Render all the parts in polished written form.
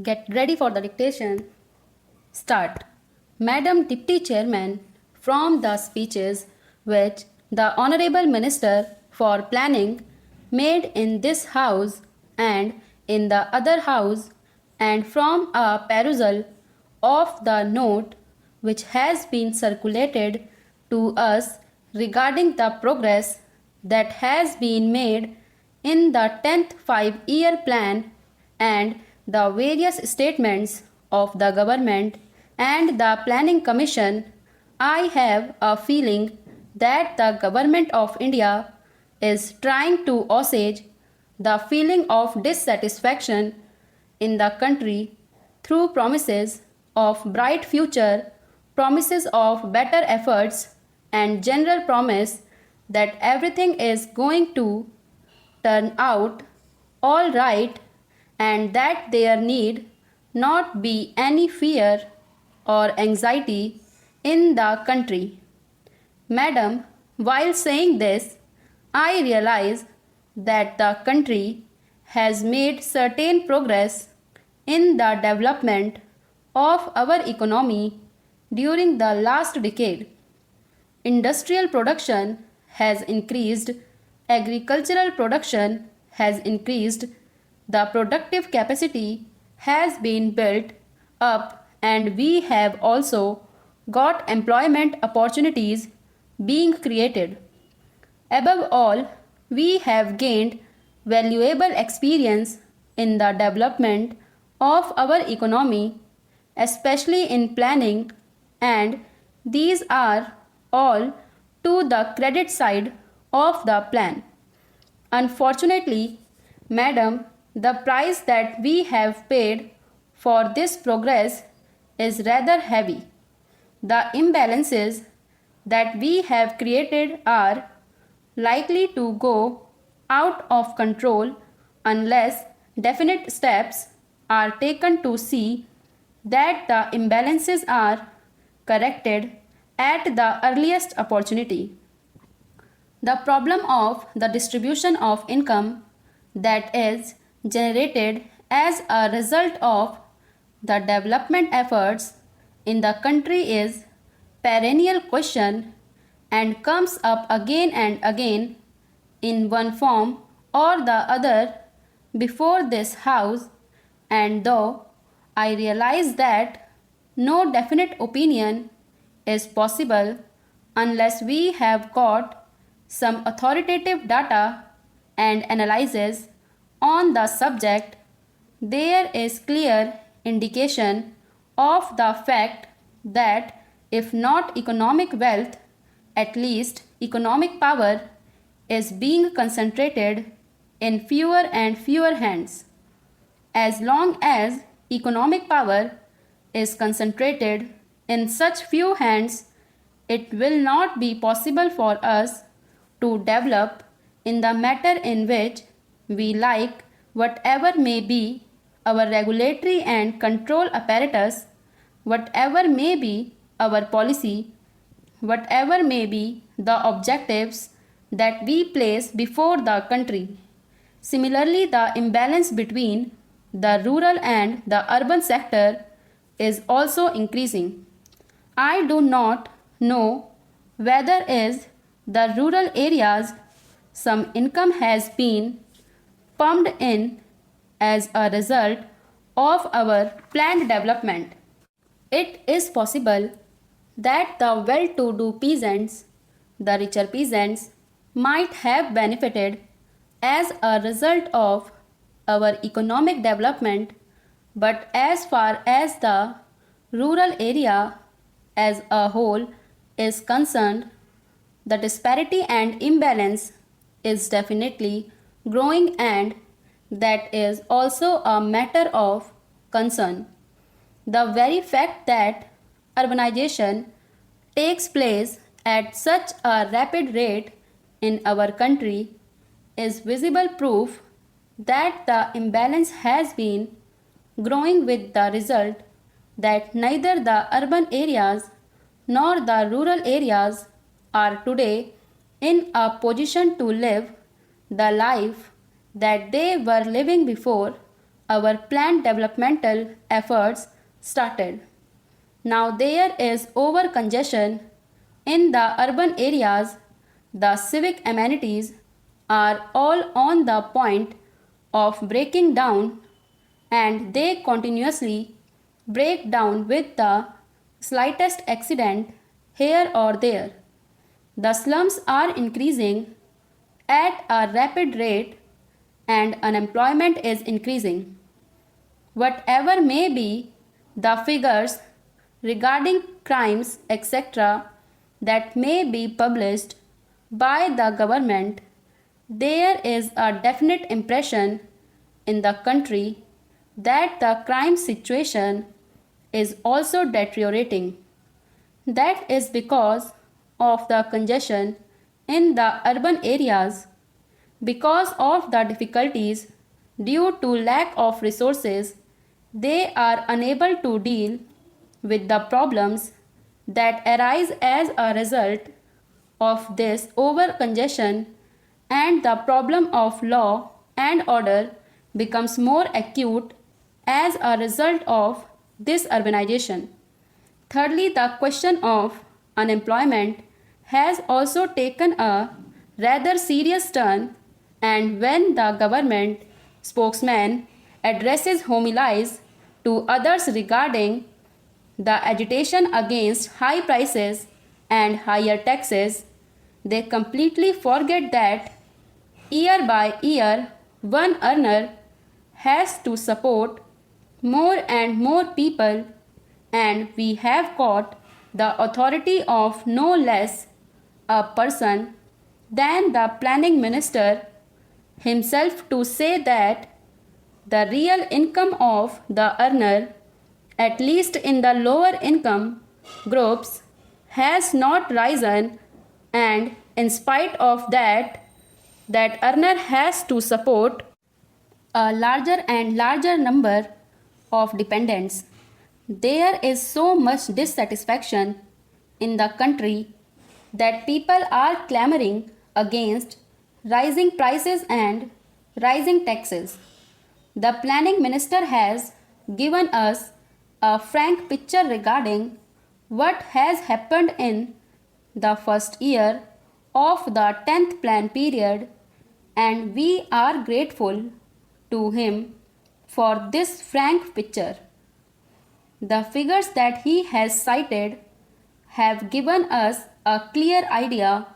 Get ready for the dictation. Start. Madam Deputy Chairman, from the speeches which the Honorable Minister for Planning made in this House and in the other House, and from a perusal of the note which has been circulated to us regarding the progress that has been made in the 10th 5-year plan and the various statements of the government and the planning commission, I have a feeling that the government of India is trying to assuage the feeling of dissatisfaction in the country through promises of bright future, promises of better efforts, and general promise that everything is going to turn out all right and that there need not be any fear or anxiety in the country. Madam, while saying this, I realize that the country has made certain progress in the development of our economy during the last decade. Industrial production has increased, agricultural production has increased, the productive capacity has been built up, and we have also got employment opportunities being created. Above all, we have gained valuable experience in the development of our economy, especially in planning, and these are all to the credit side of the plan. Unfortunately, madam, the price that we have paid for this progress is rather heavy. The imbalances that we have created are likely to go out of control unless definite steps are taken to see that the imbalances are corrected at the earliest opportunity. The problem of the distribution of income that is generated as a result of the development efforts in the country is perennial question and comes up again and again in one form or the other before this house, and though I realize that no definite opinion is possible unless we have got some authoritative data and analysis on the subject, there is clear indication of the fact that if not economic wealth, at least economic power is being concentrated in fewer and fewer hands. As long as economic power is concentrated in such few hands, it will not be possible for us to develop in the matter in which we like, whatever may be our regulatory and control apparatus, whatever may be our policy, whatever may be the objectives that we place before the country. Similarly, the imbalance between the rural and the urban sector is also increasing. I do not know whether is the rural areas some income has been pumped in as a result of our planned development. It is possible that the well-to-do peasants, the richer peasants, might have benefited as a result of our economic development, but as far as the rural area as a whole is concerned, the disparity and imbalance is definitely growing, and that is also a matter of concern. The very fact that urbanization takes place at such a rapid rate in our country is visible proof that the imbalance has been growing, with the result that neither the urban areas nor the rural areas are today in a position to live the life that they were living before our planned developmental efforts started. Now there is over congestion in the urban areas. The civic amenities are all on the point of breaking down, and they continuously break down with the slightest accident here or there. The slums are increasing at a rapid rate and unemployment is increasing. Whatever may be the figures regarding crimes, etc., that may be published by the government, there is a definite impression in the country that the crime situation is also deteriorating. That is because of the congestion in the urban areas, because of the difficulties due to lack of resources. They are unable to deal with the problems that arise as a result of this over congestion, and the problem of law and order becomes more acute as a result of this urbanization. Thirdly, the question of unemployment has also taken a rather serious turn, and when the government spokesman addresses homilies to others regarding the agitation against high prices and higher taxes, they completely forget that year by year one earner has to support more and more people, and we have got the authority of no less a person than the planning minister himself to say that the real income of the earner, at least in the lower income groups, has not risen, and in spite of that, that earner has to support a larger and larger number of dependents. There is so much dissatisfaction in the country that people are clamoring against rising prices and rising taxes. The planning minister has given us a frank picture regarding what has happened in the first year of the 10th plan period, and we are grateful to him for this frank picture. The figures that he has cited have given us a clear idea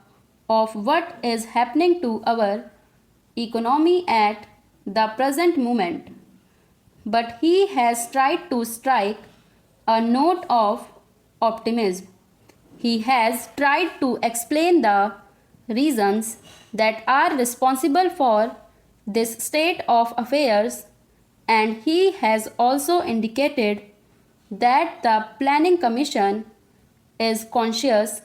of what is happening to our economy at the present moment. But he has tried to strike a note of optimism. He has tried to explain the reasons that are responsible for this state of affairs, and he has also indicated that the Planning Commission is conscious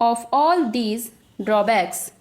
of all these drawbacks.